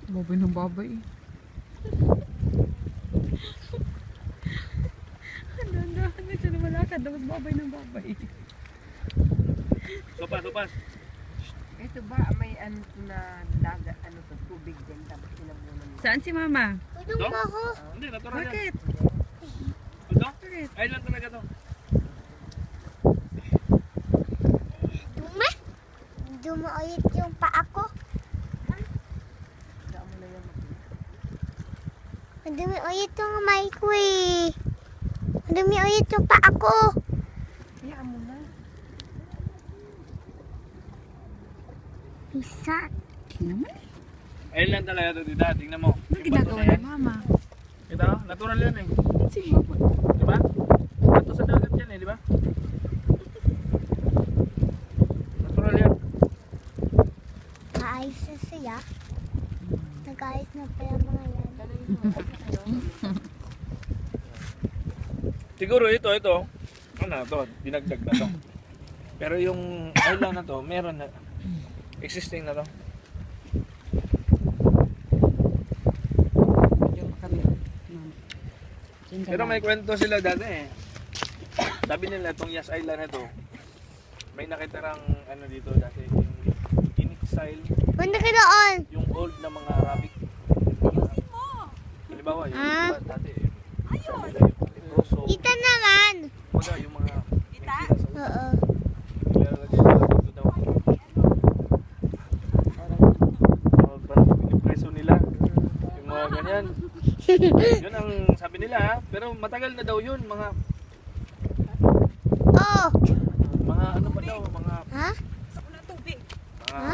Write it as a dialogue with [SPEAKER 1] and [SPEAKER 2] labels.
[SPEAKER 1] Babay ng babay. Dahan-dahan na siya na malakad. Dapat babay ng babay.
[SPEAKER 2] Sopas.
[SPEAKER 3] Ito ba may ano na dagat, ano to, tubig din tapos sinabunan mo.
[SPEAKER 1] Saan si mama?
[SPEAKER 2] Ito? Hindi, natural yan.
[SPEAKER 1] Bakit?
[SPEAKER 2] Ito?
[SPEAKER 1] Bakit?
[SPEAKER 2] Island talaga to.
[SPEAKER 4] Dumaulit yung paa ko.
[SPEAKER 3] Saan mo na yan?
[SPEAKER 4] Dumaulit yung kamay ko eh. Dumaulit yung paa ko.
[SPEAKER 3] Hayaan mo na.
[SPEAKER 4] Isa.
[SPEAKER 1] Tingnan mo.
[SPEAKER 2] Island talaga to, Dida. Tingnan mo.
[SPEAKER 1] Ano ginagawa ni mama?
[SPEAKER 2] Ito, natural yan eh.
[SPEAKER 1] Si mama.
[SPEAKER 2] Di ba? Ito sa dagat yan eh, di ba? Natural yan.
[SPEAKER 4] Kaayos na siya. Nag-ayos na pala mga yan.
[SPEAKER 2] Siguro ito. Ano to, dinagdag na to. Pero yung island na to, meron na. Existing na to.
[SPEAKER 1] Diyan kami.
[SPEAKER 2] Pero may kwento sila dati eh. Sabi nila itong Yas Island na to, may nakitarang ano dito dati, yung Inuit style,
[SPEAKER 4] Punta ka doon.
[SPEAKER 2] yung old na mga Arabic. Halimbawa, yung
[SPEAKER 4] Ah.
[SPEAKER 2] diba, dati, sabi nila yung Leproso,
[SPEAKER 4] Kita naman.
[SPEAKER 2] kumbaga yung mga Mentira sa ulo.
[SPEAKER 4] Oo.
[SPEAKER 2] Nilalagay nila dito daw. Parang pinipreso nila. Yung mga ganyan. Yun ang sabi nila ha. Pero matagal na daw yun. Mga
[SPEAKER 4] Oh.
[SPEAKER 2] ano pa daw. Mga
[SPEAKER 4] Ha?
[SPEAKER 2] mga
[SPEAKER 4] Ha?